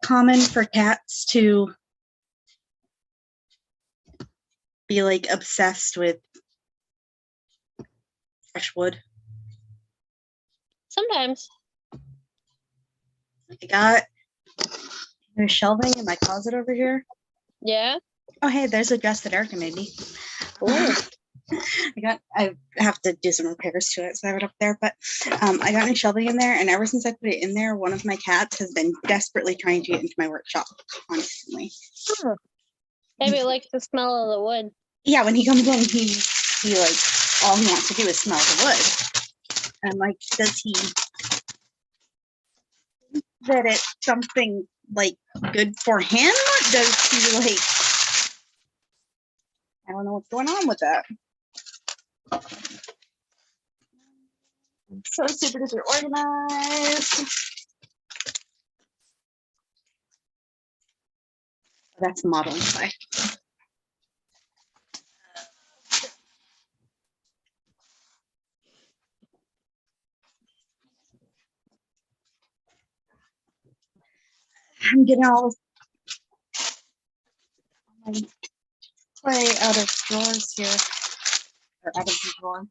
common for cats to be like obsessed with fresh wood? Sometimes. I got there's shelving in my closet over here. Yeah. Oh, hey, there's a dress that Erika made me. Ooh. I have to do some repairs to it, so I have it up there. But I got new shelving in there, and ever since I put it in there, one of my cats has been desperately trying to get into my workshop constantly. Oh. Maybe it likes the smell of the wood. Yeah, when he comes in, he like all he wants to do is smell the wood. And like, does he think that it's something like good for him? Does he like? I don't know what's going on with that. So super duper organized. That's modeling by. I'm getting all my play out of drawers here, or out of the drawer.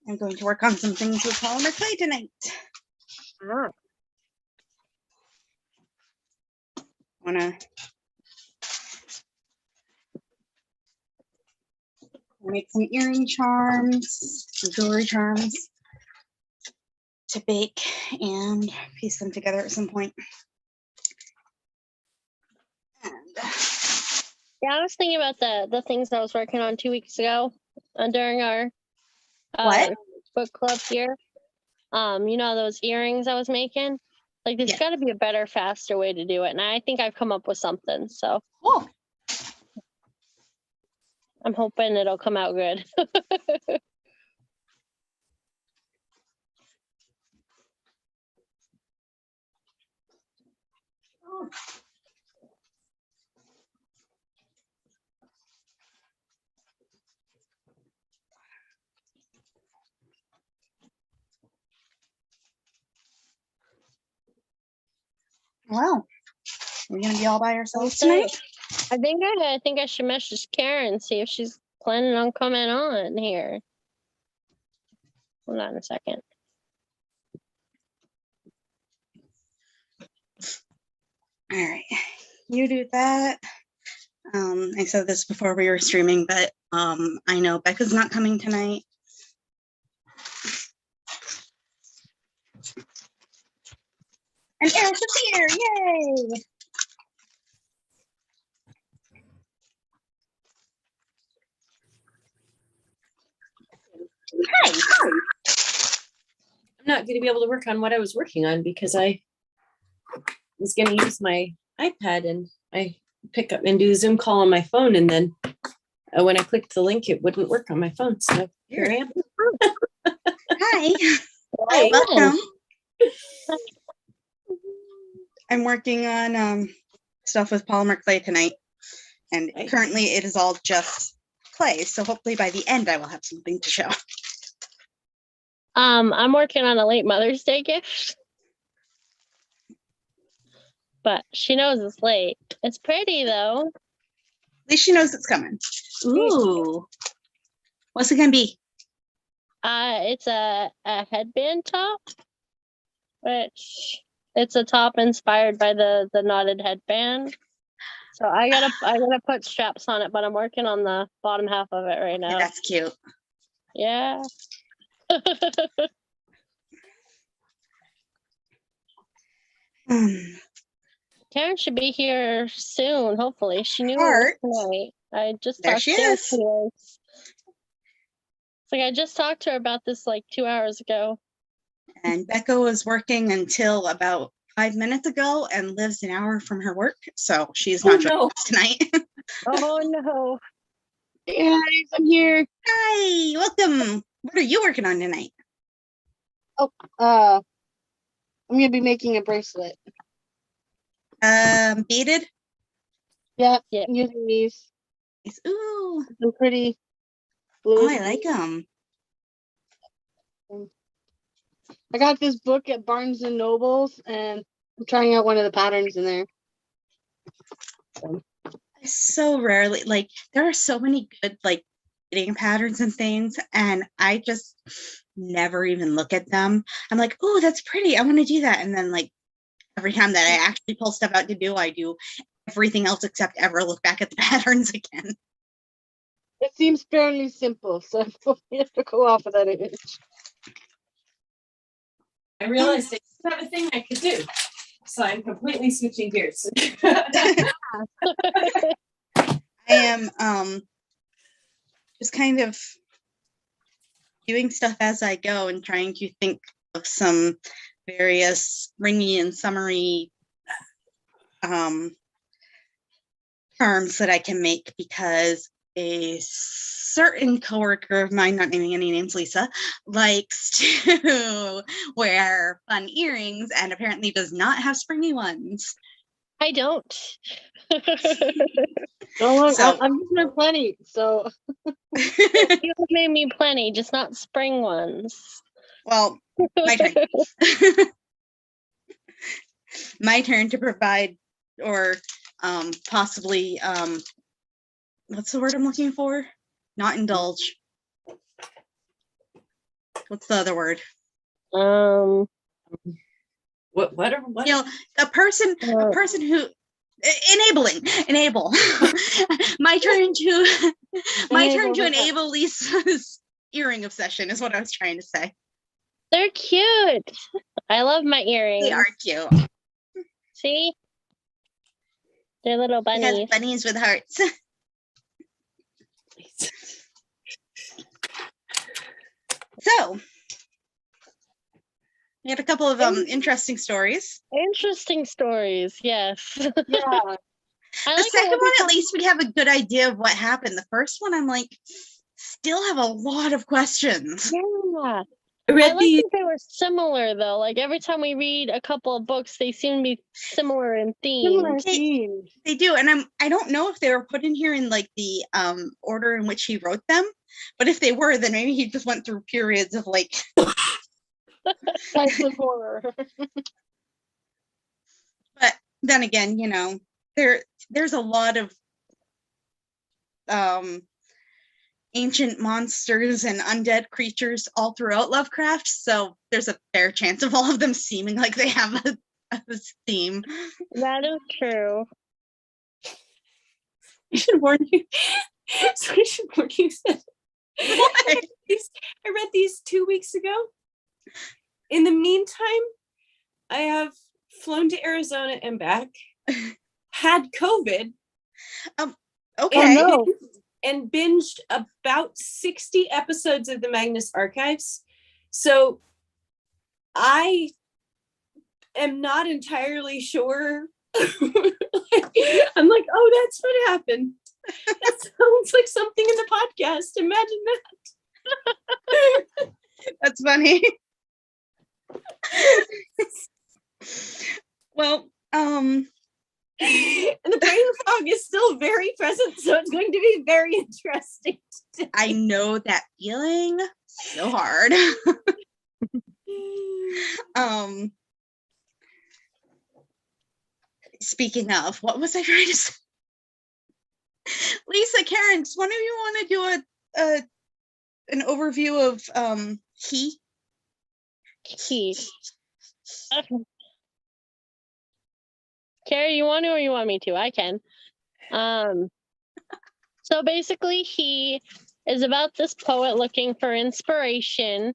I'm going to work on some things with polymer clay tonight. Ah. Want to make some earring charms, some jewelry charms to bake and piece them together at some point. And, Yeah, I was thinking about the things I was working on 2 weeks ago during our what? book club here. You know, those earrings I was making? Like, there's got to be a better, faster way to do it. And I think I've come up with something. So Cool. I'm hoping it'll come out good. Well, we're gonna be all by ourselves tonight. I think I should message Karen and see if she's planning on coming on here. Hold on a second. All right, you do that. I said this before we were streaming, but I know Becca's not coming tonight. And Erika's here, yay! Hi. I'm not going to be able to work on what I was working on because I was going to use my iPad and I pick up and do a Zoom call on my phone, and then when I clicked the link, it wouldn't work on my phone. So here I am. Hi. Hi. Welcome. I'm working on stuff with polymer clay tonight, and currently it is all just clay. So hopefully by the end I will have something to show. I'm working on a late Mother's Day gift, but she knows it's late. It's pretty though. At least she knows it's coming. Ooh, what's it gonna be? It's a headband top, which it's a top inspired by the knotted headband. So I gotta put straps on it, but I'm working on the bottom half of it right now. Yeah, that's cute. Yeah. Karen should be here soon, hopefully. She knew it was tonight. I just there talked she to her. is. It's like I just talked to her about this like 2 hours ago. And Becca was working until about 5 minutes ago and lives an hour from her work, so she's not joining us tonight. Oh no. Hey guys, I'm here. Hi, welcome. What are you working on tonight? Oh, I'm gonna be making a bracelet. Beaded? Yeah, Yeah. I'm using these. Ooh. They're pretty Oh, blue. I like them. I got this book at Barnes and Nobles, and I'm trying out one of the patterns in there. So rarely, like, there are so many good like knitting patterns and things, and I just never even look at them. I'm like, oh, that's pretty, I want to do that, and then like every time that I actually pull stuff out to do, I do everything else except ever look back at the patterns again. It seems fairly simple, so you have to go off of that image. I realized I didn't have a thing I could do. So I'm completely switching gears. I am just kind of doing stuff as I go and trying to think of some various springy and summery terms that I can make, because a certain coworker of mine, not naming any names, Lisa, likes to wear fun earrings and apparently does not have springy ones. I don't. Don't worry, So- I'm using plenty, so You made me plenty, just not spring ones. Well, my turn. My turn to provide, or possibly, what's the word I'm looking for? Not indulge. What's the other word? Um, What? You know, a person who enable. my turn to enable Lisa's earring obsession is what I was trying to say. they're cute. I love my earrings. They are cute. See? They're little It has bunnies. bunnies with hearts. So we had a couple of interesting stories. Interesting stories, yes. yeah. The second one, at least we have a good idea of what happened. The first one, I'm like, still have a lot of questions. Yeah. I I read like the that they were similar though. Like every time we read a couple of books, they seem to be similar in theme. Similar themes. They do, and I don't know if they were put in here in like the order in which he wrote them, but if they were, then maybe he just went through periods of like Types of horror. but then again, you know, there's a lot of ancient monsters and undead creatures all throughout Lovecraft, so there's a fair chance of all of them seeming like they have a theme. That is true. I should warn you. So I should warn you. I read these 2 weeks ago. In the meantime, I have flown to Arizona and back, had COVID, Okay. Oh, no. and binged about 60 episodes of the Magnus Archives. So I am not entirely sure. I'm like, oh, that's what happened. That sounds like something in the podcast. Imagine that. That's funny. Well, And the brain fog is still very present, so it's going to be very interesting. I know that feeling so hard. Speaking of, what was I trying to say? Lisa, Karen, does one of you want to do an overview of he? Carrie, you want to or you want me to? I can. So basically he is about this poet looking for inspiration.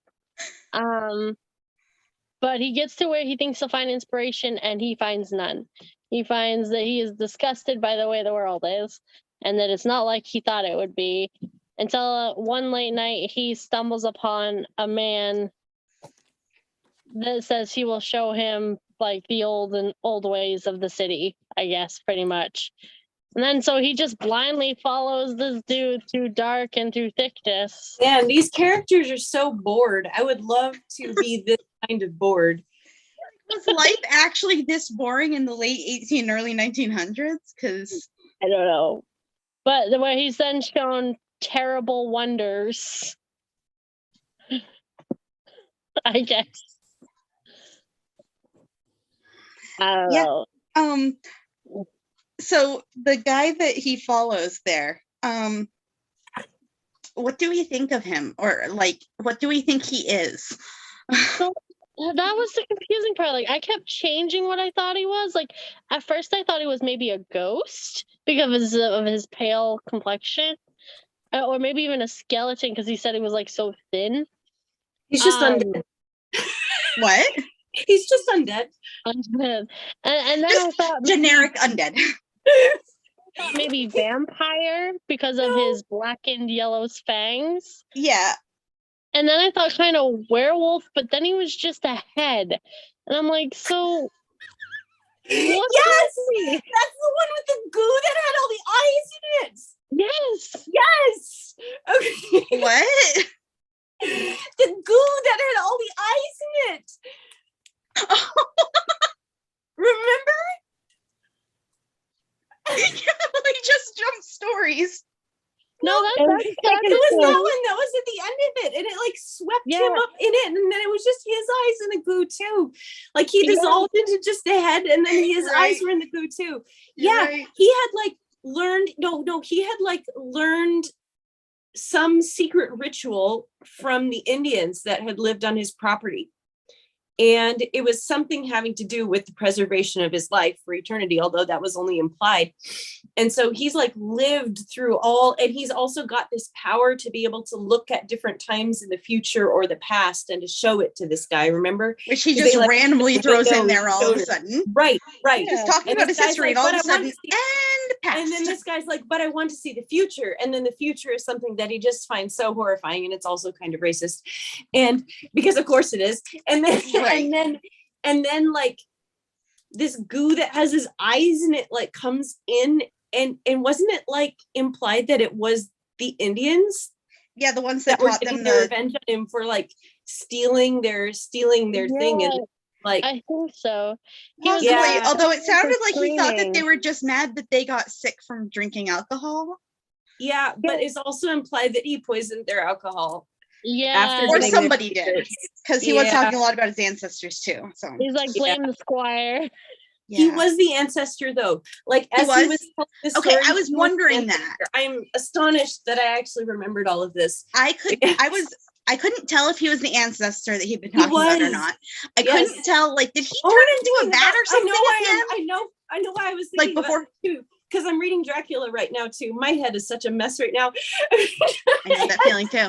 But he gets to where he thinks he'll find inspiration and he finds none. He finds that he is disgusted by the way the world is and that it's not like he thought it would be, until one late night he stumbles upon a man that says he will show him like the old ways of the city, I guess, pretty much. And then so he just blindly follows this dude through dark and through thickness. Man, these characters are so bored. I would love to be this kind of bored. Was life actually this boring in the late 18, early 1900s? Because I don't know. But the way he's then shown terrible wonders, I guess. I don't Yeah. know. So the guy that he follows there, what do we think of him? Or like, what do we think he is? So that was the confusing part. Like, I kept changing what I thought he was. Like, at first I thought he was maybe a ghost because of his pale complexion, or maybe even a skeleton because he said he was like so thin. He's just undead. What? He's just undead. And then I Just thought generic undead. maybe vampire because of his blackened yellow fangs. Yeah. And then I thought kind of werewolf, but then he was just a head. And I'm like, so what Yes! is he? That's the one with the goo that had all the eyes in it. Yes. Yes. Okay. What? The goo that had all the eyes in it. Remember? We just jumped stories. No, that's It was that cool. one that was at the end of it, and it like swept him up in it, and then it was just his eyes in the goo too. Like he dissolved into just the head, and then his eyes were in the goo too. Yeah, he had like learned. No, he had like learned some secret ritual from the Indians that had lived on his property. And it was something having to do with the preservation of his life for eternity, although that was only implied. And so he's like lived through all, and he's also got this power to be able to look at different times in the future or the past and to show it to this guy, remember? Which he just randomly throws in there all of a showed sudden. Right. Just talking about his history, and all of a sudden, and past. And then this guy's like, but I want to see the future. And then the future is something that he just finds so horrifying, and it's also kind of racist. And because of course it is. And then and then like this goo that has his eyes in it like comes in, and wasn't it like implied that it was the Indians? Yeah, the ones that were taught getting them their the revenge on him for like stealing their thing, and like I think so. Possibly, Yeah. although it sounded like he thought that Screaming. they were just mad that they got sick from drinking alcohol. yeah, but it's also implied that he poisoned their alcohol. Yeah. After Or getting somebody their did. secrets. Because he was Yeah. talking a lot about his ancestors too. So He's like, blame the squire. He yeah. was the ancestor though. Like He as was? he was telling this Okay, story, I was he the wondering that. ancestor. I'm astonished that I actually remembered all of this. I couldn't tell if he was the ancestor that he'd been talking about or was. not. I Yes. couldn't tell, like, did he turn into a bat or something I know why I was Like thinking before- about it too. Because I'm reading Dracula right now too. My head is such a mess right now. I know that feeling too.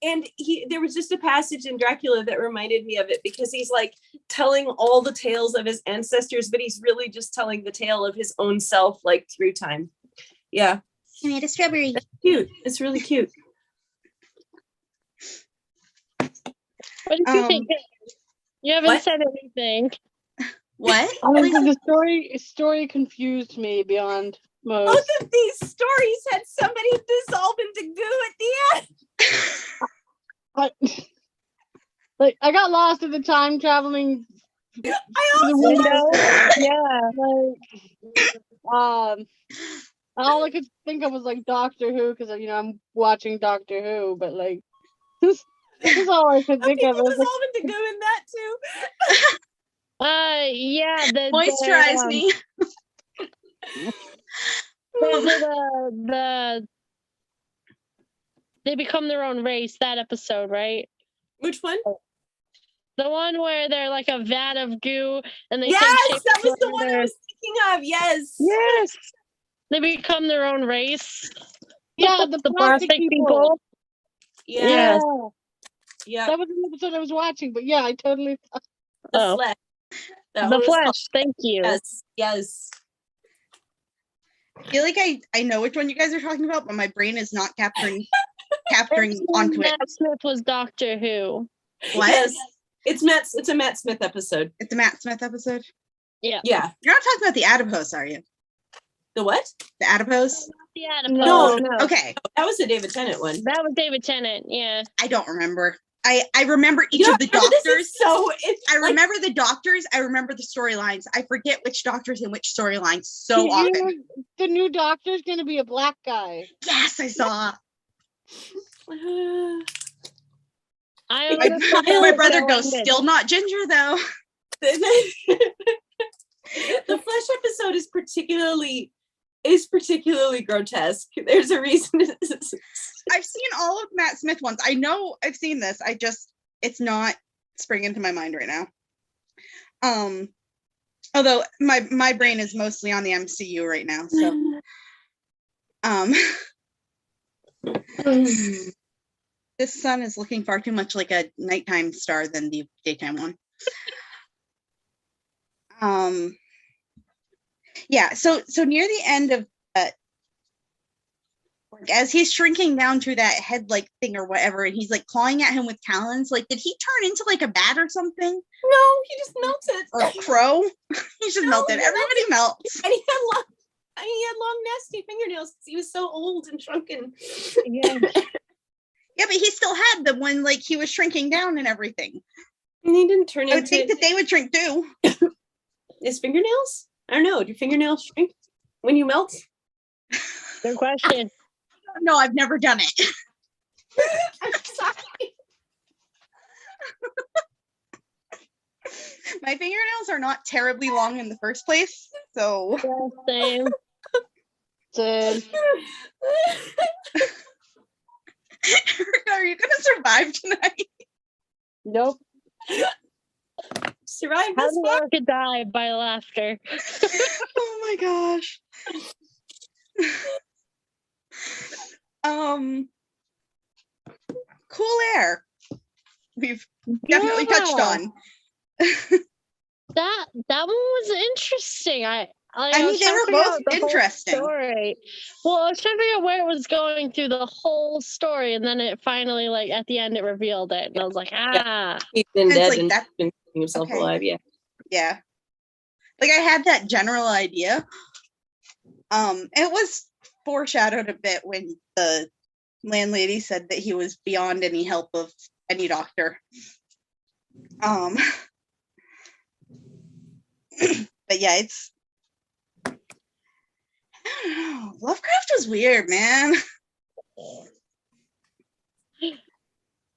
and there was just a passage in Dracula that reminded me of it, because he's like telling all the tales of his ancestors, but he's really just telling the tale of his own self, like through time. Yeah. He made a strawberry. It's cute. It's really cute. What did you think? You haven't What? said anything. What? I don't Lisa? think the story confused me beyond most. Both of these stories had somebody dissolve into goo at the end. I got lost at the time traveling. I also All I could think of was like Doctor Who, because I'm watching Doctor Who, but like this is all I could think of. people It was like, dissolve into goo in that too. Yeah, Moisturize me. They become their own race, that episode, right? Which one? The one where they're like a vat of goo and they Yes, take shape that was of the one I their- was thinking of. Yes. Yes. They become their own race. yeah, the plastic people. Yes. Yeah, Yeah. that was an episode I was watching, but yeah, I totally. The Oh. flesh. That The one was called- Flesh, thank you. Yes. Yes. I feel like I know which one you guys are talking about, but my brain is not capturing onto it. Matt Smith was Doctor Who. What? Yes. It's a Matt Smith episode. It's a Matt Smith episode. Yeah. You're not talking about the adipose, are you? The what? The adipose? The Adipose. No. Okay. That was a David Tennant one. That was David Tennant, yeah. I don't remember. I remember each You of the know, this doctors. is so it's I like- remember the doctors. I remember the storylines. I forget which doctors and which storylines so You often. know, the new Doctor's gonna be a black guy. Yes, I saw. I My, honestly my don't brother know goes, what it is. still not ginger though. The flesh episode is particularly grotesque. There's a reason. I've seen all of Matt Smith ones. I know I've seen this. It's not springing to my mind right now. Although my brain is mostly on the MCU right now. So, this sun is looking far too much like a nighttime star than the daytime one. Yeah, so near the end of as he's shrinking down through that head-like thing or whatever, and he's like clawing at him with talons, like, did he turn into like a bat or something? No, he just melted. Or a crow? He just melted. Everybody melts. And he had long, nasty fingernails because he was so old and shrunken. Yeah. Yeah, but he still had them when like he was shrinking down and everything. And he didn't turn I would into think that they would shrink too. his fingernails. I don't know. Do fingernails shrink when you melt? Good question. No, I've never done it. I'm sorry. My fingernails are not terribly long in the first place, so Yeah, same. Same. are you gonna survive tonight? Nope. Survive How this did one. Erika die by laughter? Oh my gosh. Cool air. We've definitely touched Yeah. on. That one was interesting. I I mean, was they trying to were figure both out the whole interesting. story. Well, I was trying to figure out where it was going through the whole story, and then it finally, like at the end, it revealed it, and I was like, ah. He's been It's dead like and that- been keeping himself okay. alive. Yeah. Yeah. Like I had that general idea. It was foreshadowed a bit when the landlady said that he was beyond any help of any doctor. But yeah, it's I don't know. Lovecraft was weird, man.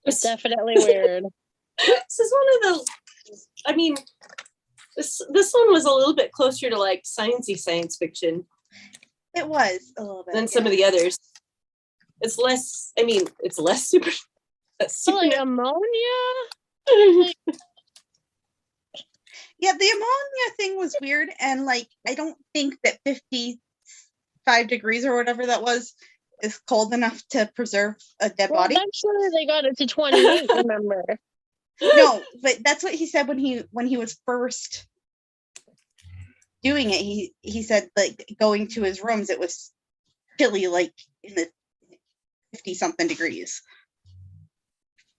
It's definitely weird. This is one of the. I mean, this one was a little bit closer to like sciencey science fiction It was a little bit than some of the others. It's less. I mean, it's less super. So, like ammonia? Yeah, the ammonia thing was weird, and like I don't think that 55 degrees or whatever that was is cold enough to preserve a dead Well, body. eventually they got it to 28, remember? No, but that's what he said when he was first doing it. He said like going to his rooms, it was chilly, like in the 50 something degrees.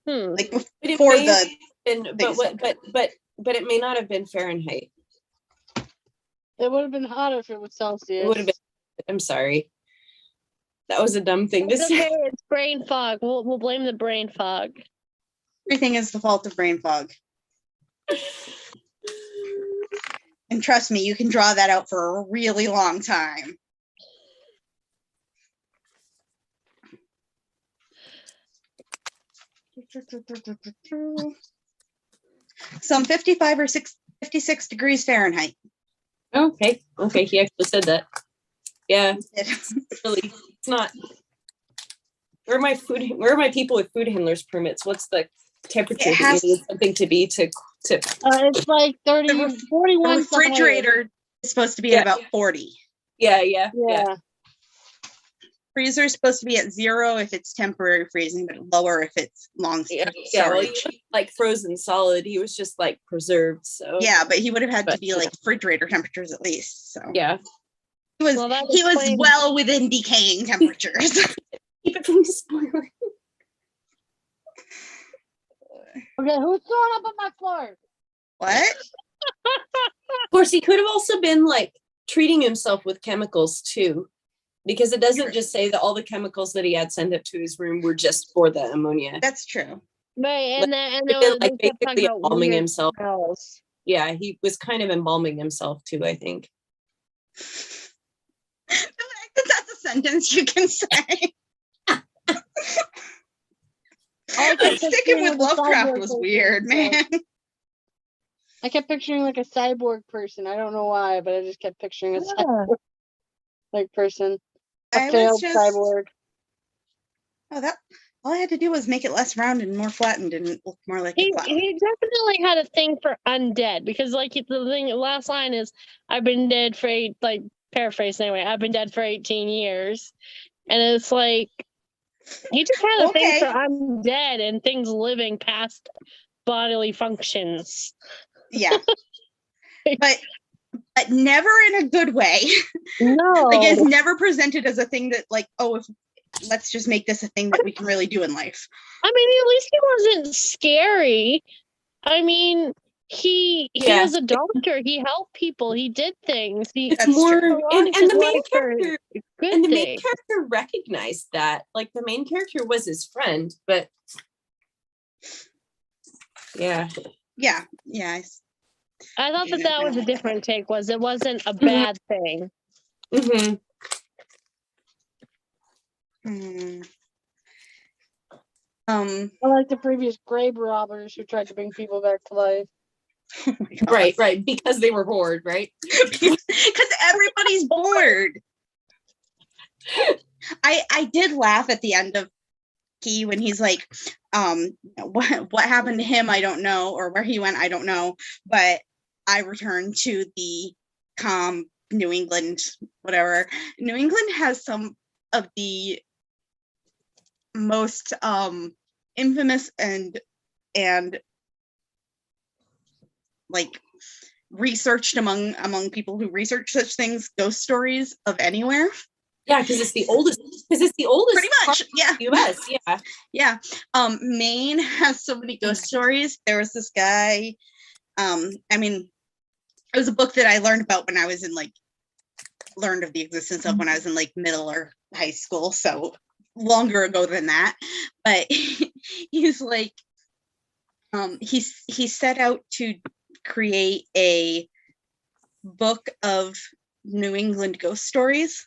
Like But it before may the have been, biggest but it may not have been Fahrenheit. It would have been hotter if it was Celsius. It would have been. I'm sorry. That was a dumb thing to It's say. okay, it's brain fog. We'll blame the brain fog. everything is the fault of brain fog. And trust me, you can draw that out for a really long time. Some 55 or 56 degrees Fahrenheit. Okay. He actually said that. Yeah. It's not. Where are my people with food handlers permits? What's the temperature It that has- you need something to be to It's like 30, The 41. The refrigerator is supposed to be at about 40. yeah. Yeah. Freezer is supposed to be at 0 if it's temporary freezing, but lower if it's long Well, storage. like frozen solid. He was just like preserved. So Yeah, but he would have had to But, be like refrigerator temperatures at least. So yeah. he was Well, that he was explains- well within decaying temperatures. Keep it from spoiling. Okay, who's throwing up on my floor? What? Of course, he could have also been like treating himself with chemicals too, because it doesn't just say that all the chemicals that he had sent up to his room were just for the ammonia. That's true. Right, Like, and He'd been, like basically embalming weird himself. smells. Yeah, he was kind of embalming himself too, I think. The fact that that's a sentence you can say. I kept Sticking thinking with of the Lovecraft sidewalk was thing. weird, man. I kept picturing like a cyborg person. I don't know why, but I just kept picturing a cyborg like person. A I was failed just cyborg. that all I had to do was make it less round and more flattened and look more like a cloud. He definitely had a thing for undead because, like, the thing, last line is, "I've been dead for paraphrase anyway. I've been dead for 18 years," and it's like he just had a thing for undead and things living past bodily functions. Yeah, but never in a good way. No, Like it's never presented as a thing that like, oh, let's just make this a thing that we can really do in life. I mean, at least he wasn't scary. I mean, he was a doctor. He helped people. He did things. It's more, and the main character recognized that. Like the main character was his friend, but yeah. I thought that was a different take. Was it wasn't a bad thing. Mm-hmm. I like the previous grave robbers who tried to bring people back to life. Oh right, because they were bored, right? Because everybody's bored. I did laugh at the end of Key when he's like, what happened to him, I don't know, or where he went, I don't know, but I returned to the calm New England, whatever. New England has some of the most infamous and like researched among people who research such things, ghost stories of anywhere. Yeah, because it's the oldest. Pretty much. Yeah. U.S. Yeah. Maine has so many ghost stories. There was this guy. I mean, it was a book that I learned about when I was in learned of the existence of when I was in middle or high school. So longer ago than that. But he's like, he set out to create a book of New England ghost stories.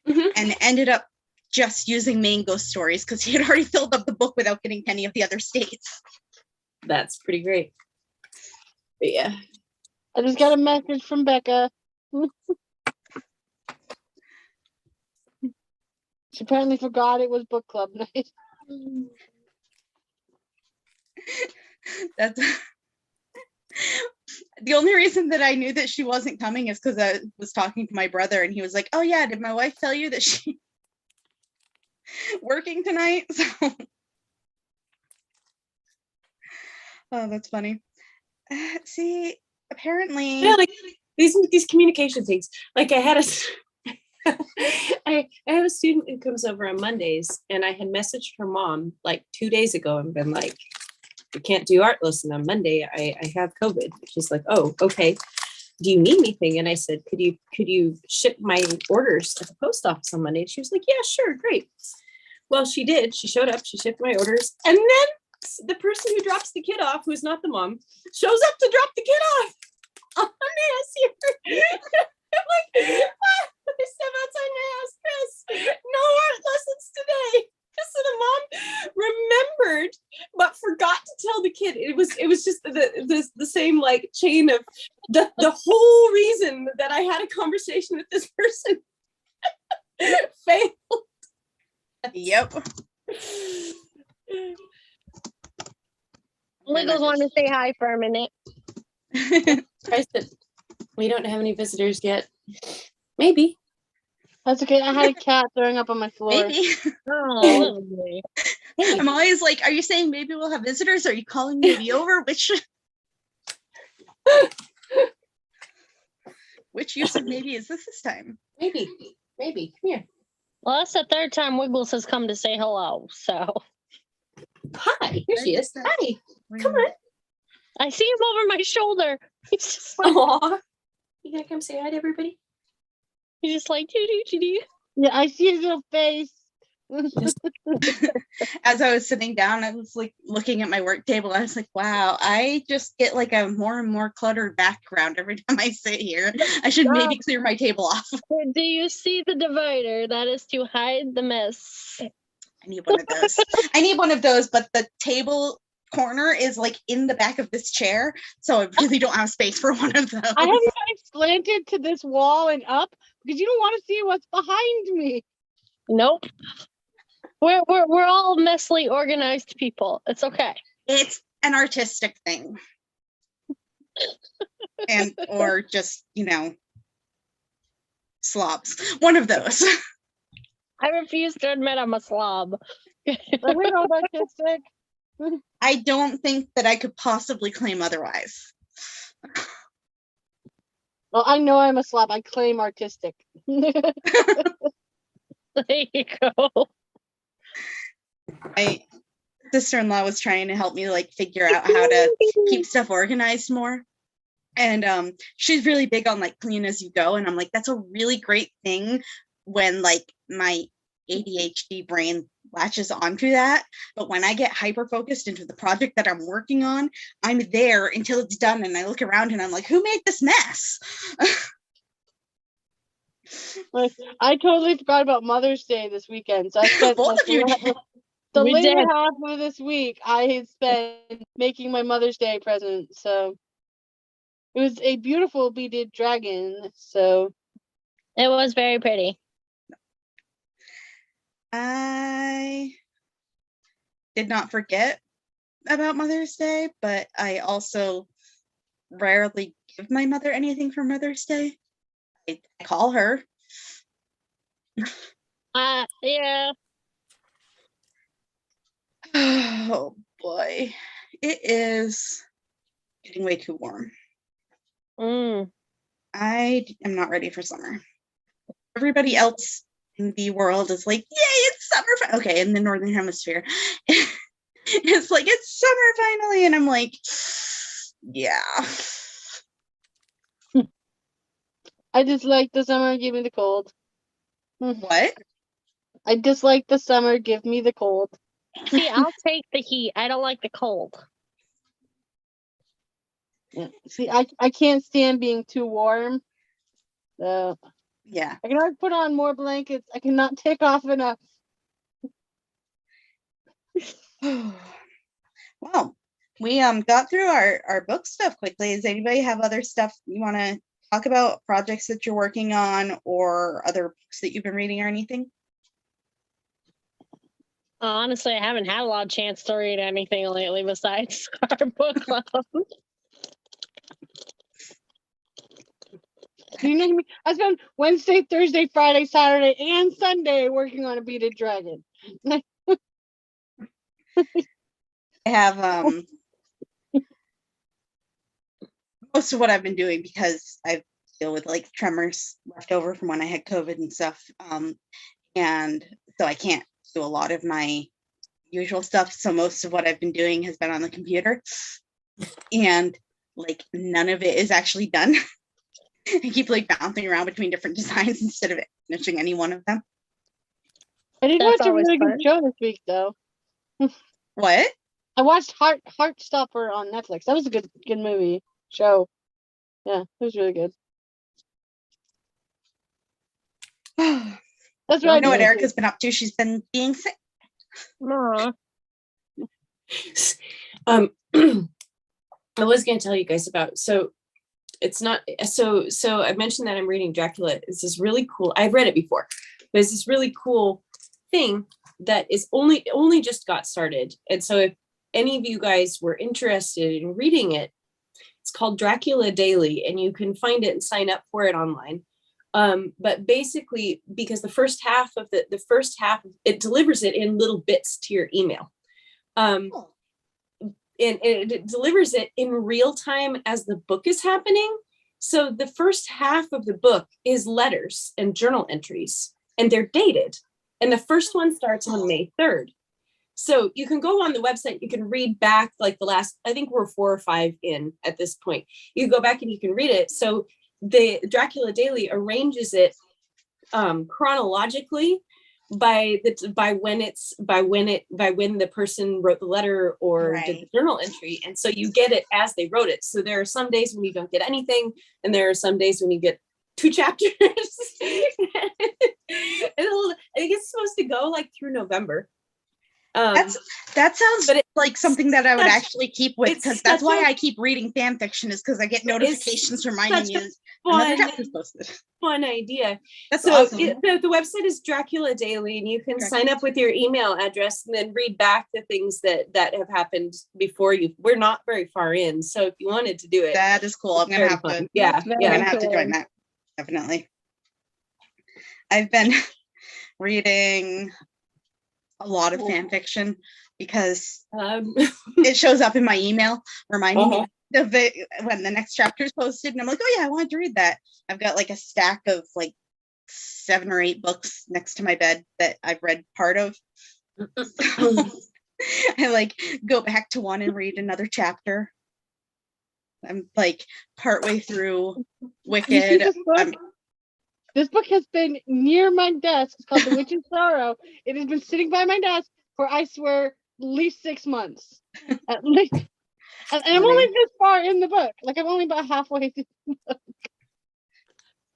Mm-hmm. And ended up just using Maine ghost stories because he had already filled up the book without getting any of the other states. That's pretty great. But yeah. I just got a message from Becca. She apparently forgot it was book club night. That's the only reason that I knew that she wasn't coming is because I was talking to my brother and he was like, oh yeah, did my wife tell you that she's working tonight? So oh, that's funny. See, apparently these communication things. Like I had I have a student who comes over on Mondays and I had messaged her mom 2 days ago and been like, we can't do art lesson on Monday. I have COVID. She's like, oh, okay. Do you need anything? And I said, could you ship my orders at the post office on Monday? And she was like, yeah, sure, great. Well, she did. She showed up. She shipped my orders, and then the person who drops the kid off, who's not the mom, shows up to drop the kid off on my ass here. I'm like, I step outside my house, Chris. No art lessons today. So the mom remembered but forgot to tell the kid. It was just the same chain of the whole reason that I had a conversation with this person failed. Yep. Wiggles wanted to say hi for a minute. I said, we don't have any visitors yet. Maybe. That's okay. I had a cat throwing up on my floor. Maybe. Oh, I'm always like, are you saying maybe we'll have visitors? Are you calling maybe over? Which use of maybe is this time? Maybe. Come here. Well, that's the third time Wiggles has come to say hello. So. Hi. Here she is. Hi. Come on. I see him over my shoulder. He's just like, aww. You gonna come say hi to everybody? He's just like, doo-doo-doo-doo. Yeah, I see his little face. As I was sitting down, I was looking at my work table. I was like, wow, I just get a more and more cluttered background every time I sit here. I should maybe clear my table off. Do you see the divider? That is to hide the mess. I need one of those. But the table corner is like in the back of this chair, so I really don't have space for one of those. I have mine slanted to this wall and up because you don't want to see what's behind me. Nope. We're all messily organized people. It's okay. It's an artistic thing. And or just, slobs. One of those. I refuse to admit I'm a slob. Are we all artistic? I don't think that I could possibly claim otherwise. Well, I know I'm a slob. I claim artistic. There you go. My sister-in-law was trying to help me like figure out how to keep stuff organized more. And she's really big on like clean as you go. And I'm like, that's a really great thing when like my ADHD brain latches onto that. But when I get hyper focused into the project that I'm working on, I'm there until it's done. And I look around and I'm like, who made this mess? Like, I totally forgot about Mother's Day this weekend. So I spent Both of you did. the We later did. half of this week, I had spent making my Mother's Day present. So it was a beautiful beaded dragon. So It was very pretty. I did not forget about Mother's Day, but I also rarely give my mother anything for Mother's Day. I call her. Yeah. Oh boy, it is getting way too warm. I am not ready for summer. Everybody else in the world is like, yay, it's summer. Okay, in the Northern Hemisphere, it's like, it's summer finally. And I'm like, yeah. I dislike the summer, give me the cold. What? I dislike the summer, give me the cold. See, I'll take the heat. I don't like the cold. Yeah. See, I can't stand being too warm. So Yeah. I can always put on more blankets. I cannot take off enough. Well, we got through our book stuff quickly. Does anybody have other stuff you want to talk about, projects that you're working on or other books that you've been reading or anything? Honestly, I haven't had a lot of chance to read anything lately besides our book club. You know me? I spent Wednesday, Thursday, Friday, Saturday, and Sunday working on a beaded dragon. I have most of what I've been doing because I deal with like tremors left over from when I had COVID and stuff. And so I can't do a lot of my usual stuff. So most of what I've been doing has been on the computer. And like none of it is actually done. I keep like bouncing around between different designs instead of finishing any one of them. I did That's watch a always really fun. good show this week, though. What? I watched Heartstopper on Netflix. That was a good movie show. Yeah, it was really good. That's what I I know what did. Erika's been up to. She's been being sick. Aw. I was going to tell you guys about, so it's not, so I mentioned that I'm reading Dracula. It's this really cool, I've read it before, but it's this really cool thing that is only just got started. And so if any of you guys were interested in reading it, it's called Dracula Daily, and you can find it and sign up for it online. But basically, because the first half, it delivers it in little bits to your email. And it delivers it in real time as the book is happening. So the first half of the book is letters and journal entries, and they're dated. And the first one starts on May 3rd. So you can go on the website, you can read back like the last, I think we're 4 or 5 in at this point. You go back and you can read it. So the Dracula Daily arranges it chronologically by when the person wrote the letter or did the journal entry. And so you get it as they wrote it. So there are some days when you don't get anything, and there are some days when you get 2 chapters. I think it's supposed to go like through November. That sounds but like something that I would such- actually keep with, it's because that's such why a- I keep reading fan fiction, is because I get notifications reminding such a you another fun, chapter's posted. fun idea. That's So awesome. the website is Dracula Daily, and you can sign up with your email address and then read back the things that have happened before you. We're not very far in, so if you wanted to do it, That is cool. I'm gonna have to. Yeah, Very I'm gonna have to cool. join that. Definitely. I've been reading a lot of fan fiction because it shows up in my email reminding me of it when the next chapter is posted, and I'm like, oh yeah, I wanted to read that. I've got like a stack of like 7 or 8 books next to my bed that I've read part of. I like go back to one and read another chapter. I'm like partway through Wicked. This book? This book has been near my desk. It's called The Witch's Sorrow. It has been sitting by my desk for, I swear, at least 6 months. At least. And I'm only this far in the book. Like, I'm only about halfway through the book.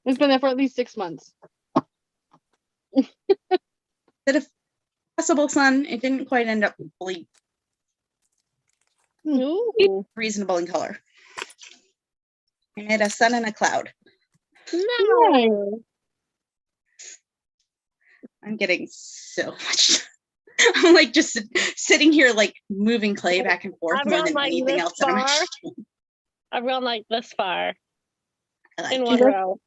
It's been there for at least 6 months. Bit of possible sun. It didn't quite end up fully Ooh, reasonable in color. I made a sun and a cloud. nice. I'm getting so much. I'm like just sitting here, like moving clay back and forth I've more gone than like anything this else that I'm far. actually doing. I've gone like this far I like in it. one row.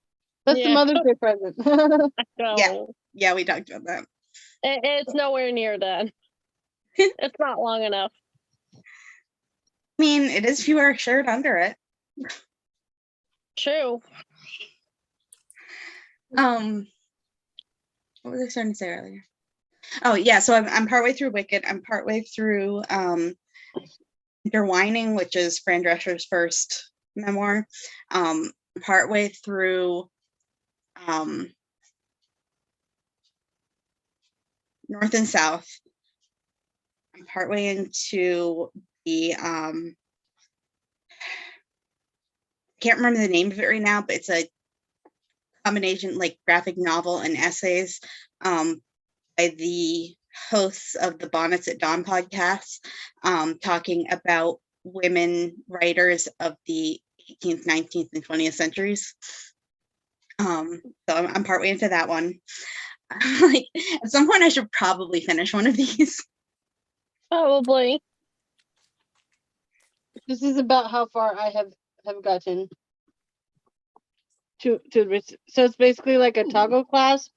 That's the Yeah. Mother's Day present. So Yeah, we talked about that. it's nowhere near done. It's not long enough. I mean, it is if you wear a shirt under it. True. What was I starting to say earlier? Oh yeah, so I'm partway through Wicked. I'm partway through Winter Whining, which is Fran Drescher's first memoir. Partway through North and South. I'm partway into the can't remember the name of it right now, but it's a combination like graphic novel and essays by the hosts of the Bonnets at Dawn podcast, talking about women writers of the 18th, 19th, and 20th centuries. So I'm partway into that one. Like at some point I should probably finish one of these. Probably. This is about how far I have gotten to so it's basically like a toggle class,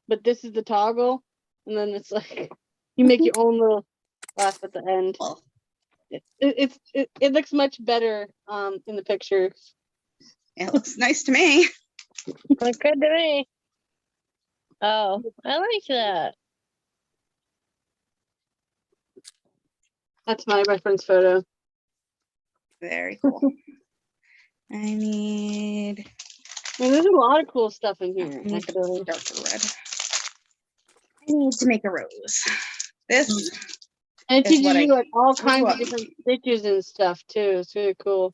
but this is the toggle, and then it's like you make your own little class at the end. Well, It looks much better in the picture. it looks nice to me. Look good to me. Oh, I like that. That's my reference photo. Very cool. I need There's a lot of cool stuff in I here. need Actually. the darker red. I need to make a rose. This And it is teaches what I you like all grew kinds up. of different stitches and stuff too. It's really cool.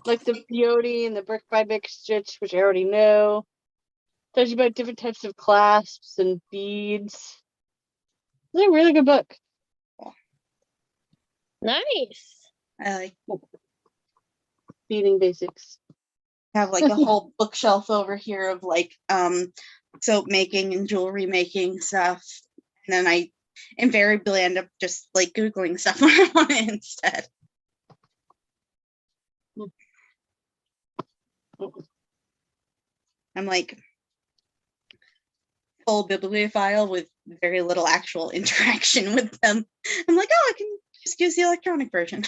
Like the peyote and the brick by brick stitch, which I already know. Tells you about different types of clasps and beads. It's a really good book. Nice. I like Beading basics. have like a whole bookshelf over here of like soap making and jewelry making stuff. And then I invariably end up just like Googling stuff when I want it instead. I'm like full bibliophile with very little actual interaction with them. I'm like, oh, I can just use the electronic version.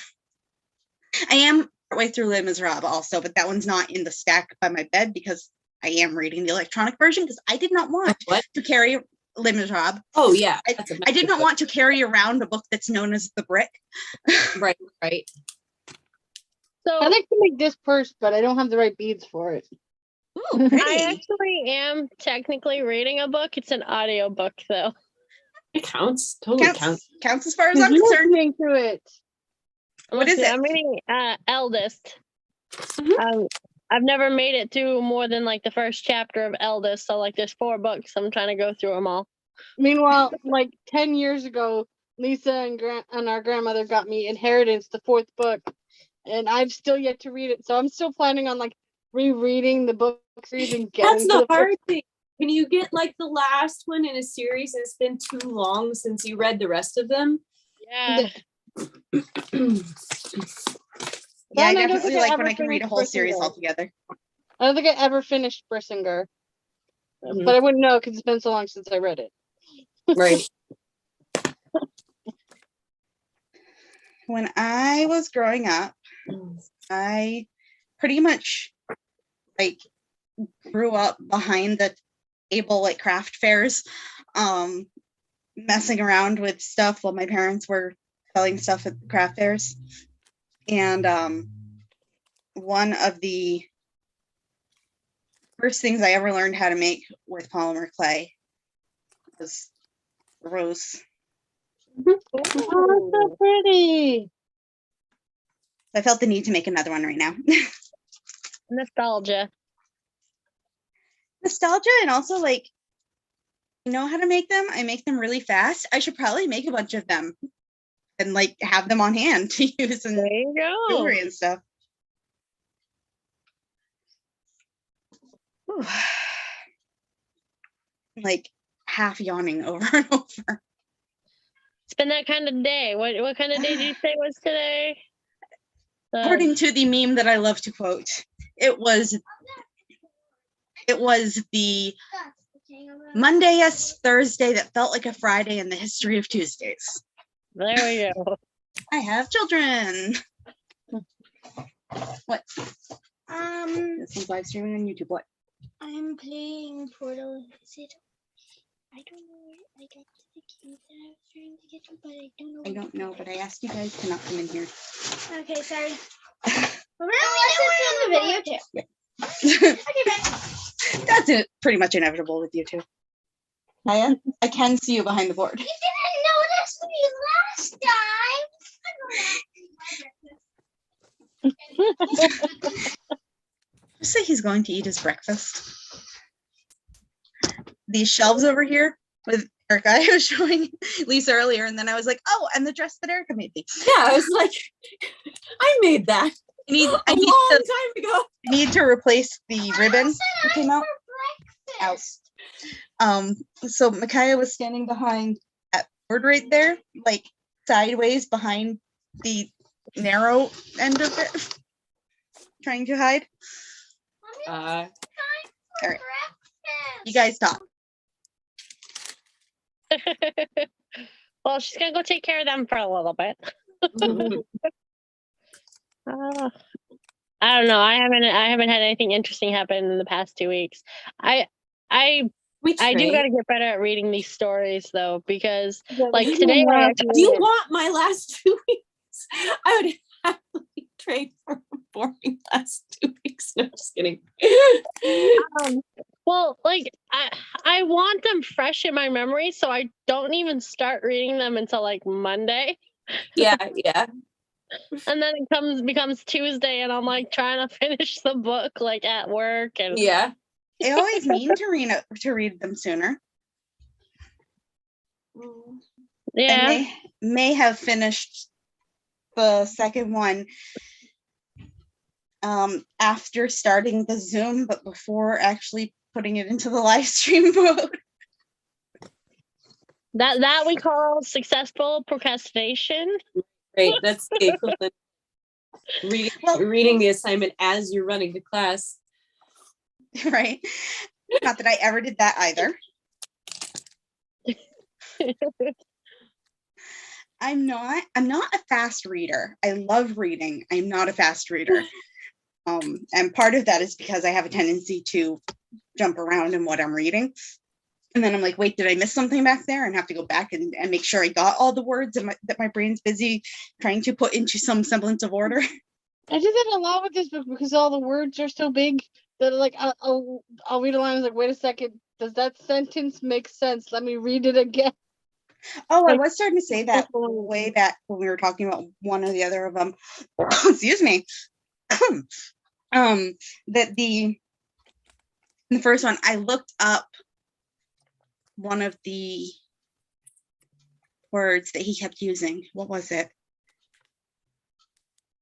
I am partway through Les Miserables also, but that one's not in the stack by my bed because I am reading the electronic version because I did not want to carry Les Miserables. Oh yeah, I did not want to carry around a book that's known as The Brick. Right. So I like to make this purse, but I don't have the right beads for it. Ooh, pretty. I actually am technically reading a book. It's an audio book though. It counts. Totally counts. Counts as far as I'm You're concerned. listening to it. What is it? I'm reading Eldest. I've never made it through more than like the first chapter of Eldest. So like there's 4 books. I'm trying to go through them all. Meanwhile, like 10 years ago, Lisa and our grandmother got me Inheritance, the 4th book, and I've still yet to read it. So I'm still planning on like rereading the book series and getting That's to the the hard thing. When you get like the last one in a series, and it's been too long since you read the rest of them. Yeah. Yeah, I Then I don't definitely think I like when ever I can read a finished whole series Brissinger. altogether. I don't think I ever finished Brissinger, Mhm. but I wouldn't know because it's been so long since I read it. Right. When I was growing up, I pretty much like grew up behind the table at craft fairs, messing around with stuff while my parents were selling stuff at the craft fairs. And one of the first things I ever learned how to make with polymer clay was rose. Oh, so pretty. I felt the need to make another one right now. Nostalgia. Nostalgia, and also like, you know how to make them. I make them really fast. I should probably make a bunch of them and like have them on hand to use in There you go. jewelry and stuff. Whew. Like half yawning over and over. It's been that kind of day. What kind of day did you say was today? According to the meme that I love to quote, it was the Monday-est Thursday that felt like a Friday in the history of Tuesdays. There we go. I have children. What? This one's live streaming on YouTube. What? I'm playing Portal. I don't know where I got to the cube that I was trying to get to, but I don't know. I don't know, but I asked you guys to not come in here. Okay, sorry. We're gonna listen to the video too. Yeah. Okay, bye. That's it. Pretty much inevitable with you two. I can see you behind the board. You didn't notice me last time. Just say he's going to eat his breakfast. These shelves over here with Erika, I was showing Lisa earlier, and then I was like, oh, and the dress that Erika made me. Yeah, I was like, I made that I need a long time ago. I need to replace the ribbon that came out. So Micaiah was standing behind that board right there, like sideways behind the narrow end of it, trying to hide. All right, you guys talk. Well, she's gonna go take care of them for a little bit. I don't know. I haven't had anything interesting happen in the past 2 weeks. I do gotta get better at reading these stories though, because like today I Do you want my last 2 weeks? I would happily trade for a boring last 2 weeks. No, just kidding. well, like I want them fresh in my memory, so I don't even start reading them until like Monday. Yeah. And then it becomes Tuesday, and I'm like trying to finish the book like at work, and Yeah. I always mean to read them sooner. yeah. I may have finished the second one after starting the Zoom, but before actually putting it into the live stream mode. That we call successful procrastination. Great. That's the equivalent. Reading the assignment as you're running to class. Right? Not that I ever did that either. I'm not a fast reader. I love reading. I'm not a fast reader. And part of that is because I have a tendency to jump around in what I'm reading. And then I'm like, wait, did I miss something back there? And have to go back and make sure I got all the words that my brain's busy trying to put into some semblance of order. I did that a lot with this book because all the words are so big that like I'll read a line and I was like, wait a second, does that sentence make sense? Let me read it again. Oh, I was starting to say that way back when we were talking about one or the other of them. Excuse me. That the first one, I looked up one of the words that he kept using. What was it?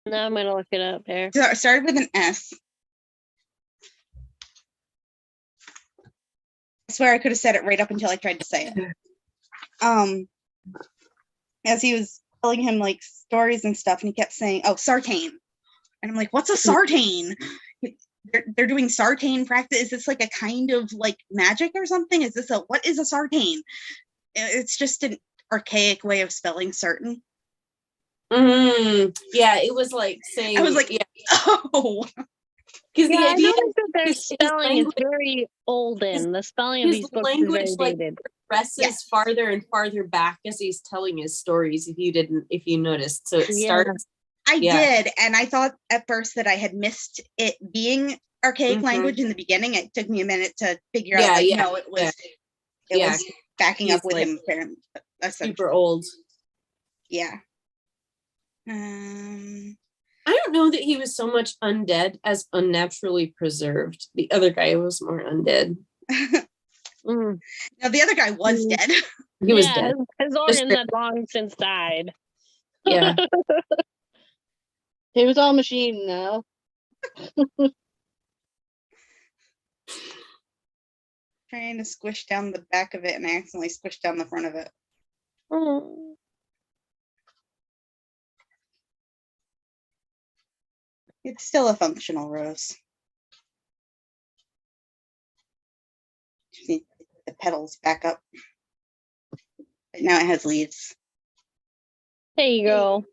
Now I'm gonna look it up there. So it started with an S. I swear I could have said it right up until I tried to say it. As he was telling him like stories and stuff, and he kept saying, "Oh, sartain," and I'm like, "What's a sartain?" They're doing sartain practice. Is this like a kind of like magic or something? Is this what is a sartain? It's just an archaic way of spelling certain. Yeah, it was like saying. I was like, yeah, oh, because Yeah, the I idea noticed that their his spelling is language- very olden. The spelling of his these books is very language, like, dated. progresses Yes. farther and farther back as he's telling his stories. If you noticed, so it Yeah. starts. I Yeah. did, and I thought at first that I had missed it being archaic language in the beginning. It took me a minute to figure out. Like, no, it was. It Yeah. was backing He's up with like him. Super old. Yeah. I don't know that he was so much undead as unnaturally preserved. The other guy was more undead. Mm. No, the other guy was Mm. dead. He was dead. His organs had long since died. Yeah. It was all machine now. Trying to squish down the back of it, and I accidentally squished down the front of it. Mm. It's still a functional rose. Just need to put the petals back up. But now it has leaves. There you go.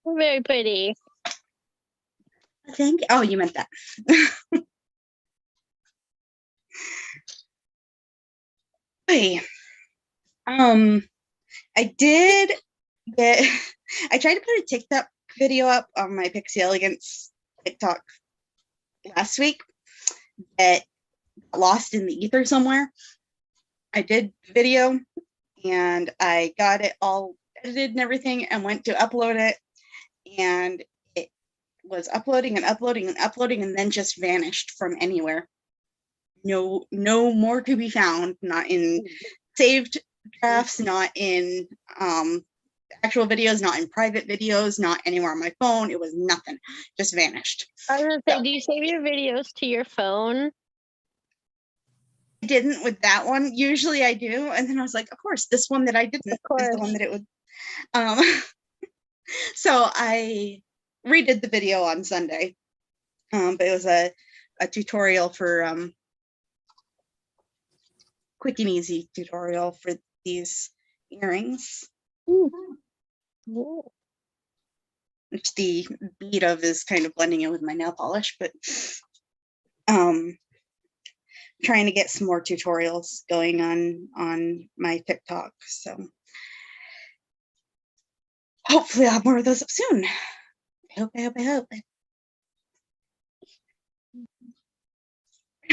Very pretty. I think. Oh, you meant that. Hey. I did get. I tried to put a TikTok video up on my Pixie Elegance TikTok last week that got lost in the ether somewhere. I did the video and I got it all edited and everything and went to upload it, and it was uploading and uploading and uploading and then just vanished from anywhere. No more to be found, not in saved drafts, not in actual videos, not in private videos, not anywhere on my phone. It was nothing, just vanished. I was gonna say, do you save your videos to your phone? I didn't with that one. Usually I do, and then I was like, of course, this one that I didn't is the one that it would. So I redid the video on Sunday, but it was a tutorial for quick and easy tutorial for these earrings, which the bead of is kind of blending in with my nail polish, but trying to get some more tutorials going on my TikTok. So hopefully I'll have more of those up soon. I hope.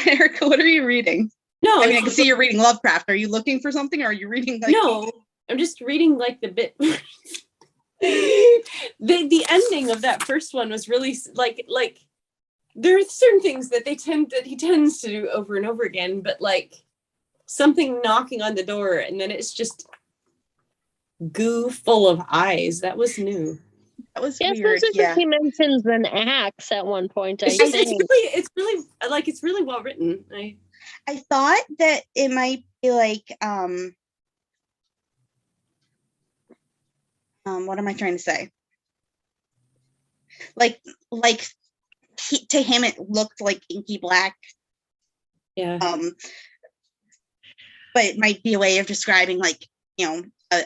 Erika, what are you reading? No, I mean, I can see you're reading Lovecraft. Are you looking for something, or are you reading like? No, I'm just reading like the bit. The ending of that first one was really like there are certain things that he tends to do over and over again, but like something knocking on the door and then it's just goo full of eyes. That was new. That was Yes, weird. Yeah. he mentions an axe at one point. It's really well written. I thought that it might be like what am I trying to say? Like to him it looked like inky black. Yeah. But it might be a way of describing like, you know,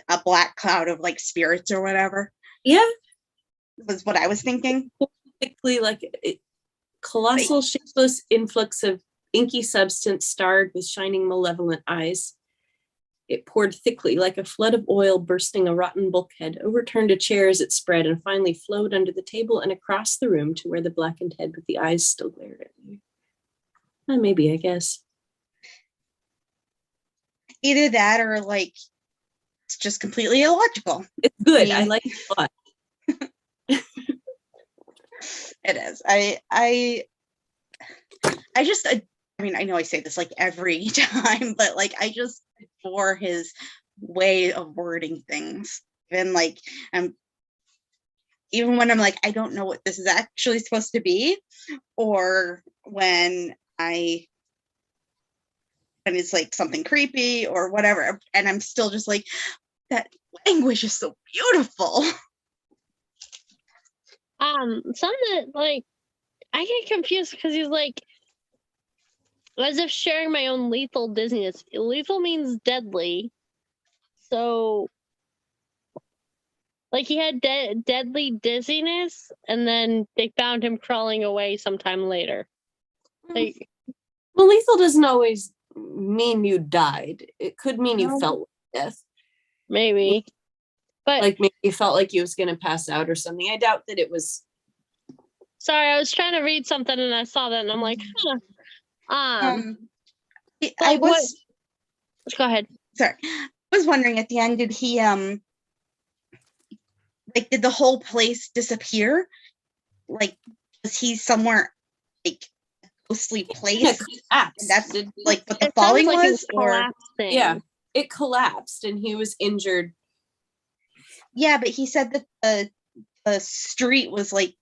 a black cloud of like spirits or whatever. Yeah. Was what I was thinking. Thickly like colossal shapeless influx of inky substance starred with shining malevolent eyes. It poured thickly like a flood of oil bursting a rotten bulkhead, overturned a chair as it spread, and finally flowed under the table and across the room to where the blackened head with the eyes still glared at me. Maybe, I guess. Either that or like it's just completely illogical. It's good. I mean, I like it a lot. It is. I just, I mean, I know I say this like every time, but like I just adore his way of wording things. And like, even when I'm like, I don't know what this is actually supposed to be, or when it's like something creepy or whatever, and I'm still just like, that language is so beautiful. Something like, I get confused because he's like, as if sharing my own lethal dizziness. Lethal means deadly. So, like, he had deadly dizziness, and then they found him crawling away sometime later. Like, well, lethal doesn't always mean you died. It could mean you No. felt death. maybe. But Like maybe you felt like you was going to pass out or something. I doubt that it was. sorry, I was trying to read something and I saw that and I'm like, huh. I like was Go ahead. sorry. I was wondering at the end, did he like, did the whole place disappear? Like, was he somewhere like a ghostly place? And that's like what the It sounds falling like it was, or collapsing. Yeah, it collapsed and he was injured. yeah, but he said that the street was like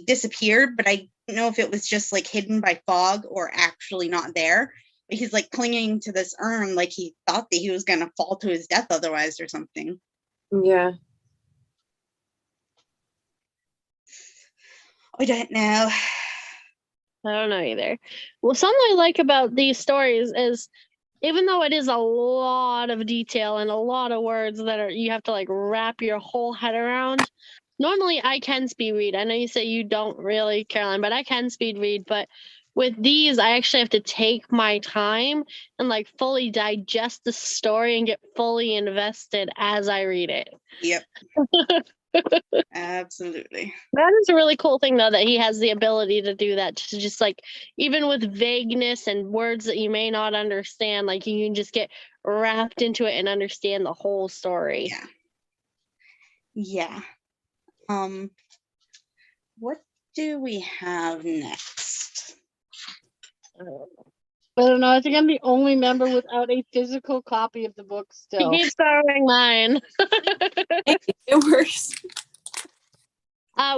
disappeared, but I don't know if it was just like hidden by fog or actually not there. But he's like clinging to this urn like he thought that he was gonna fall to his death otherwise or something. Yeah. I don't know. I don't know either. Well, something I like about these stories is, even though it is a lot of detail and a lot of words that are you have to like wrap your whole head around. Normally I can speed read. I know you say you don't really, Caroline, but I can speed read. But with these, I actually have to take my time and like fully digest the story and get fully invested as I read it. Yep. Absolutely. That is a really cool thing, though, that he has the ability to do that. To just like, even with vagueness and words that you may not understand, like you can just get wrapped into it and understand the whole story. Yeah. What do we have next? I don't know. I think I'm the only member without a physical copy of the book still. He keeps borrowing mine. It works.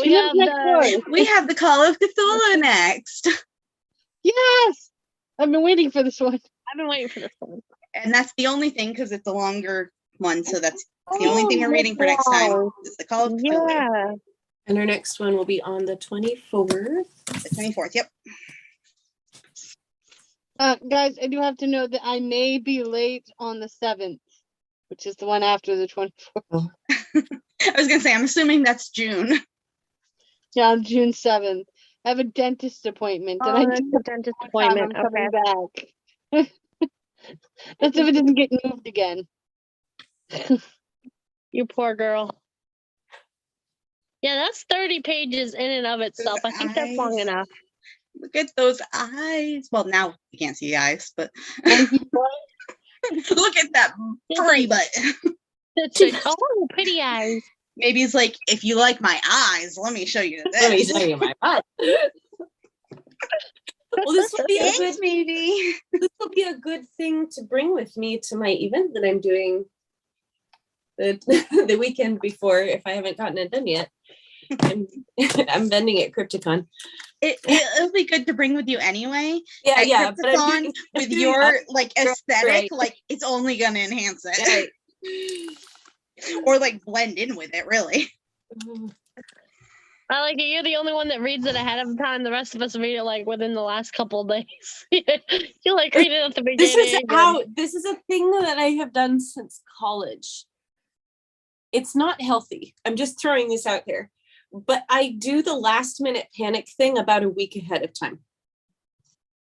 We have the We have the Call of Cthulhu next. Yes! I've been waiting for this one. I've been waiting for this one. And that's the only thing, because it's a longer one, so that's the only thing we're reading for next time. Is the Call of Cthulhu. Yeah. And our next one will be on the 24th. The 24th, yep. Guys, I do have to note that I may be late on the 7th, which is the one after the 24th. I was gonna say, I'm assuming that's June. Yeah, on June 7th. I have a dentist appointment, and Oh, I that's do a dentist know what time appointment. I'm coming Okay. back. That's if it doesn't get moved again. You poor girl. Yeah, that's 30 pages in and of itself. I think that's long eyes. enough. Look at those eyes. Well, now you can't see the eyes, but And he look at that furry butt. It's like, oh, pretty eyes. Maybe it's like, if you like my eyes, let me show you Let me this. show you my butt. Well, this will be a good. Thanks, maybe. This will be a good thing to bring with me to my event that I'm doing the weekend before, if I haven't gotten it done yet. I'm vending at Crypticon. It'll be good to bring with you anyway. Yeah, At yeah. But Crypticon, with your like aesthetic, right. like it's only gonna enhance it. Right. Or like blend in with it, really. I like it. You're the only one that reads it ahead of time. The rest of us read it like within the last couple of days. You like read it at the beginning. This is a thing that I have done since college. It's not healthy. I'm just throwing this out there. But I do the last minute panic thing about a week ahead of time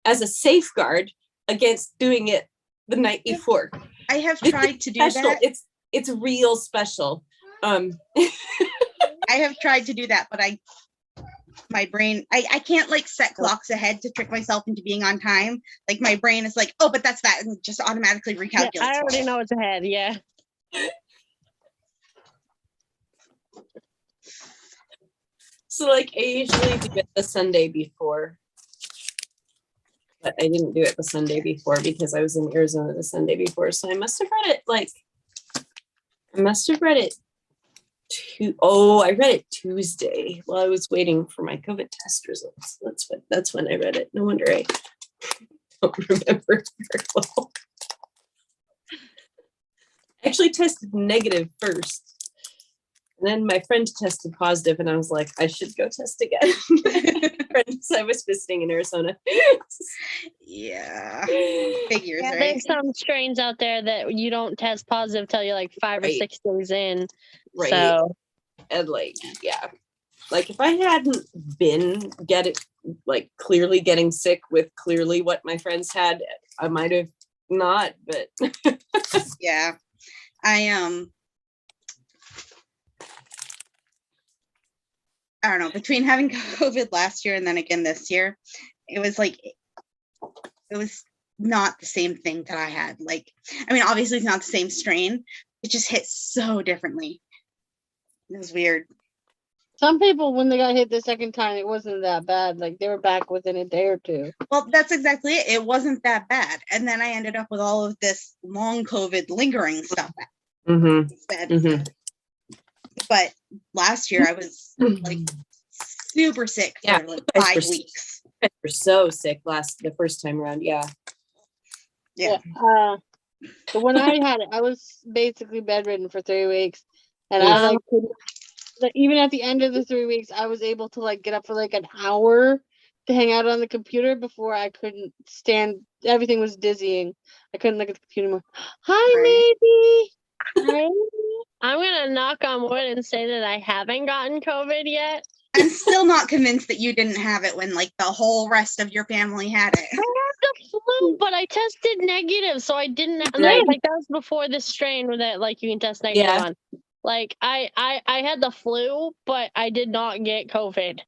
as a safeguard against doing it the night before. I have This tried is to do special. that. It's real special. I have tried to do that, but my brain, I can't like set clocks ahead to trick myself into being on time. Like my brain is like, oh, but that's that, and just automatically recalculates. Yeah, I already know it's ahead. Yeah. So like I usually do it the Sunday before. But I didn't do it the Sunday before because I was in Arizona the Sunday before. So I must have read it like I must have read it. I read it Tuesday while I was waiting for my COVID test results. That's when I read it. No wonder I don't remember it very well. I actually tested negative first. And then my friend tested positive, and I was like, I should go test again. Friends I was visiting in Arizona. Yeah. Figures, Yeah, right? there's some strains out there that you don't test positive till you're like 5 or Right. 6 days in. Right. So And like, yeah. Like if I hadn't been clearly getting sick with clearly what my friends had, I might have not, but Yeah. I don't know, between having COVID last year and then again this year, it was not the same thing that I had. Like, I mean, obviously it's not the same strain. It just hit so differently. It was weird. Some people, when they got hit the second time, it wasn't that bad. Like they were back within a day or two. Well, that's exactly it. It wasn't that bad. And then I ended up with all of this long COVID lingering stuff instead. Mhm. But last year I was like super sick for Yeah, like you guys 5 were weeks. I was so sick the first time around. Yeah. Yeah. So when I had it, I was basically bedridden for 3 weeks, and Oof. I like couldn't. Like, even at the end of the 3 weeks, I was able to like get up for like an hour to hang out on the computer before I couldn't stand. Everything was dizzying. I couldn't look at the computer anymore. Hi, Right. maybe. Hi. I'm gonna knock on wood and say that I haven't gotten COVID yet. I'm still not convinced that you didn't have it when like the whole rest of your family had it. I had the flu, but I tested negative, so I didn't. Right. Like that was before this strain that like you can test negative Yeah. on. Like I had the flu, but I did not get COVID.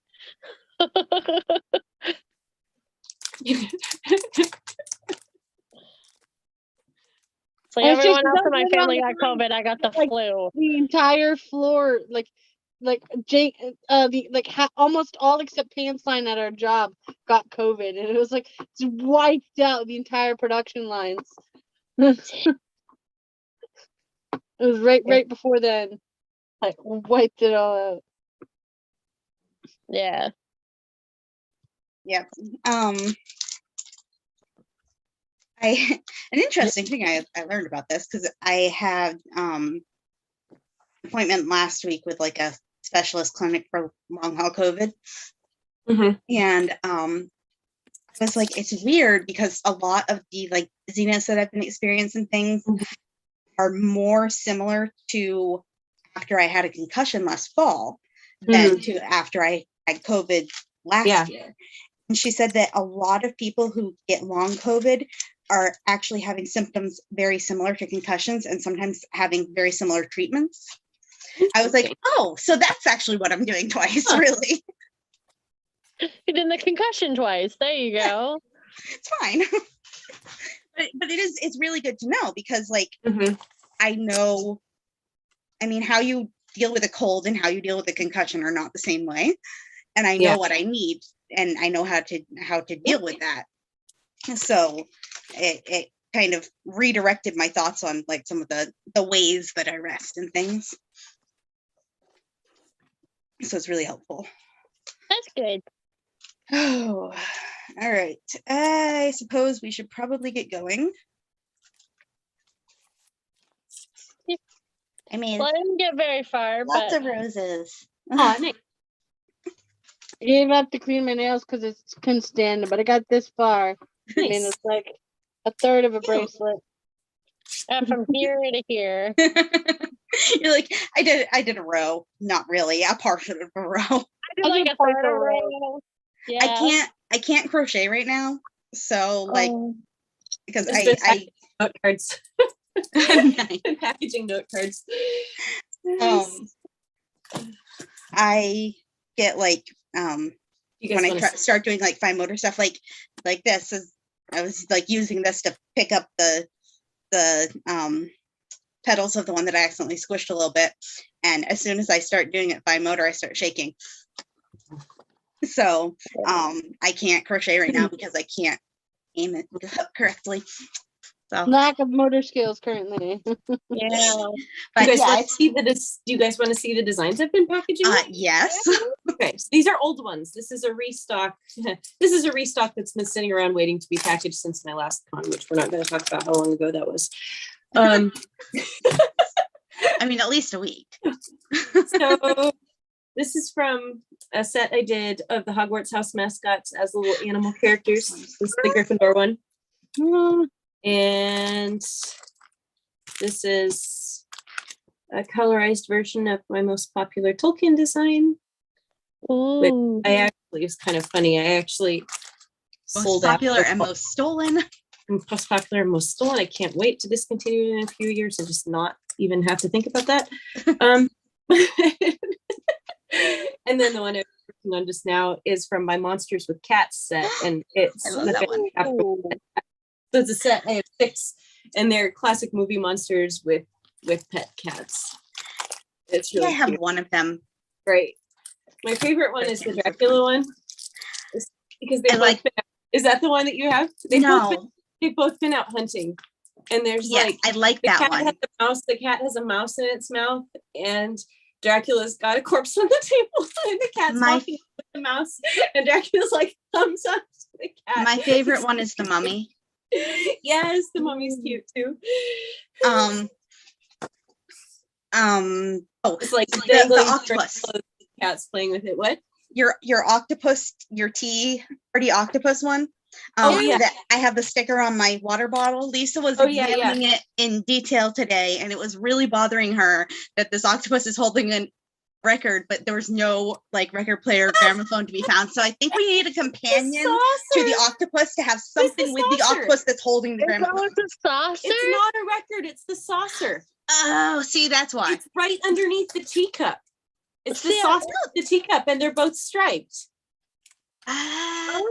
It's like It's just everyone else in my don't family get got on the COVID. I got the like, flu. The entire floor, Jake, almost all except Pamsline at our job got COVID, and it was like it's wiped out the entire production lines. It was right before then, like wiped it all out. Yeah. Yep. An interesting thing I learned about this, because I had appointment last week with like a specialist clinic for long haul COVID. Mhm. And I was like, it's weird because a lot of the like dizziness that I've been experiencing things are more similar to after I had a concussion last fall than to after I had COVID last year. And she said that a lot of people who get long COVID are actually having symptoms very similar to concussions and sometimes having very similar treatments. I was like, oh, so that's actually what I'm doing twice, really. You did the concussion twice. There you go. It's fine. but it's really good to know because like I know, I mean, how you deal with a cold and how you deal with a concussion are not the same way. And I know what I need and I know how to deal with that. So it kind of redirected my thoughts on like some of the ways that I rest and things. So it's really helpful. That's good. Oh, all right. I suppose we should probably get going. I mean, Well, I didn't get very far, lots but of roses. Oh, nice. I gave up to clean my nails because I couldn't stand it, but I got this far. I mean, Nice. it's like a third of a bracelet. from here to here. You're like, I did a row. Not really, a partial of a row. I did like a third of a row. Yeah. I can't crochet right now. So like because It's been I note cards. nice. And packaging note cards. I get like You guys when I wanna start doing like fine motor stuff like this is I was like using this to pick up the petals of the one that I accidentally squished a little bit, and as soon as I start doing it fine motor I start shaking. So I can't crochet right now because I can't aim it correctly. So, Lack of motor skills currently. Yeah. but Do you guys yeah, want to it's, see do you guys want to see the designs I've been packaging? yes. Okay, so these are old ones. This is a restock. This is a restock that's been sitting around waiting to be packaged since my last con, which we're not going to talk about how long ago that was. I mean, at least a week. So this is from a set I did of the Hogwarts house mascots as little animal characters. This is the Gryffindor one. And this is a colorized version of my most popular Tolkien design. Ooh. I actually, it's kind of funny. I actually Most sold out. popular and most stolen. Most popular and most stolen. I can't wait to discontinue it in a few years and just not even have to think about that. And then the one I'm working on just now is from my Monsters with Cats set, and it's I love that one. So it's a set. I have 6, and they're classic movie monsters with pet cats. It's Yeah, really I have cute. one of them. Great. My favorite one is the Dracula one, because they I both like- been out. Is that the one that you have? No. They've both been out hunting, and there's Yes, like I like the that cat one. has a mouse. The cat has a mouse in its mouth, and Dracula's got a corpse on the table, and the cat's My- walking with the mouse, and Dracula's like thumbs up to the cat. My favorite one is the mummy. Yes, the mummy's cute too. Oh, It's like the octopus. Cat's playing with it. What? Your octopus, your tea party octopus one. Oh, yeah. That I have the sticker on my water bottle. Lisa was Oh, yeah, examining it in detail today, and it was really bothering her that this octopus is holding a record, but there was no like record player or gramophone to be found. So I think we need a companion to the octopus to have something with the saucer? octopus that's holding the Is that gramophone. with the saucer? It's not a record. It's the saucer. Oh, see, that's why. It's right underneath the teacup. It's the See, saucer, the teacup, and they're both striped. Ah.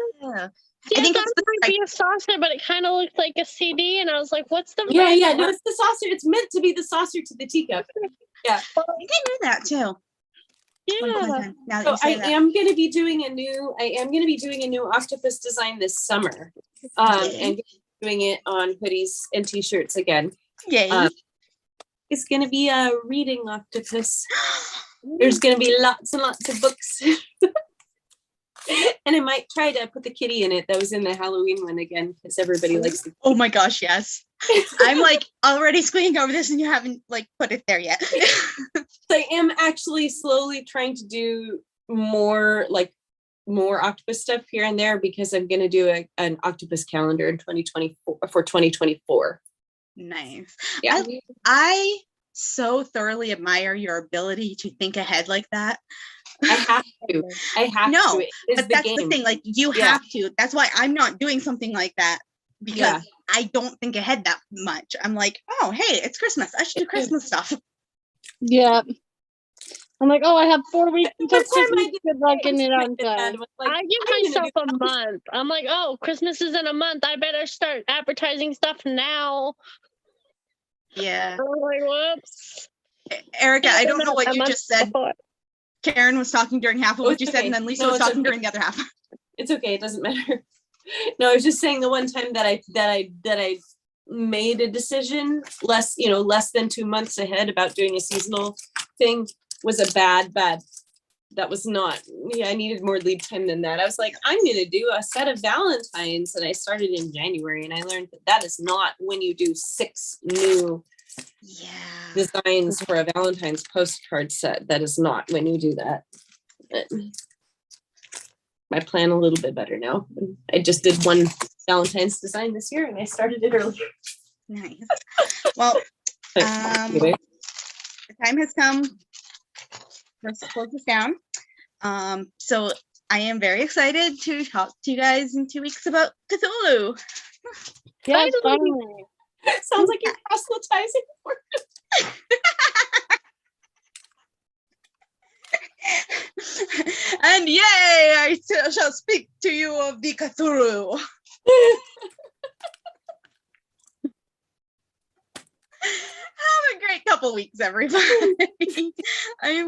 See, I think thought it's it might be a saucer, but it kind of looked like a CD, and I was like, "What's the?" Yeah, red yeah. one? No, it's the saucer. It's meant to be the saucer to the teacup. I think I knew that too. Yeah. Now that So you say that. am going to be doing a new octopus design this summer, and doing it on hoodies and t-shirts again. Yay. It's going to be a reading octopus. There's going to be lots and lots of books. And I might try to put the kitty in it that was in the Halloween one again, because everybody likes the Oh my gosh, yes. I'm like already squeaking over this and you haven't like put it there yet. I am actually slowly trying to do more octopus stuff here and there, because I'm going to do an octopus calendar in 2024 for 2024. Nice. Yeah. I so thoroughly admire your ability to think ahead like that. I have to. No, to. It is But that's the thing, like you Yeah. have to. That's why I'm not doing something like that, because Yeah. I don't think ahead that much. I'm like, oh, hey, it's Christmas. I should do Christmas stuff. Yeah. I'm like, oh, I have 4 weeks until First time I Christmas. did Good luck getting it on time. I give myself a month. I'm like, oh, Christmas is in a month. I better start advertising stuff now. Yeah. I'm like, whoops. Erica, I don't know what A you month just said. before. Karen was talking during half of Oh, what it's you said, okay. and then Lisa No, was it's talking okay. during the other half. It's okay. It doesn't matter. No, I was just saying the one time that I made a decision less than 2 months ahead about doing a seasonal thing was a bad. That was not. Yeah, I needed more lead time than that. I was like, I'm going to do a set of Valentines, and I started in January, and I learned that is not when you do 6 new Yeah. designs for a Valentine's postcard set. That is not when you do that. But I plan a little bit better now. I just did one Valentine's design this year, and I started it earlier. Nice. Well, But the anyway, time has come for us to close this down. So I am very excited to talk to you guys in 2 weeks about Cthulhu. Yes, Finally. finally. sounds like you're proselytizing. And yay, I shall speak to you of the Cthulhu. Have a great couple weeks, everybody. I'm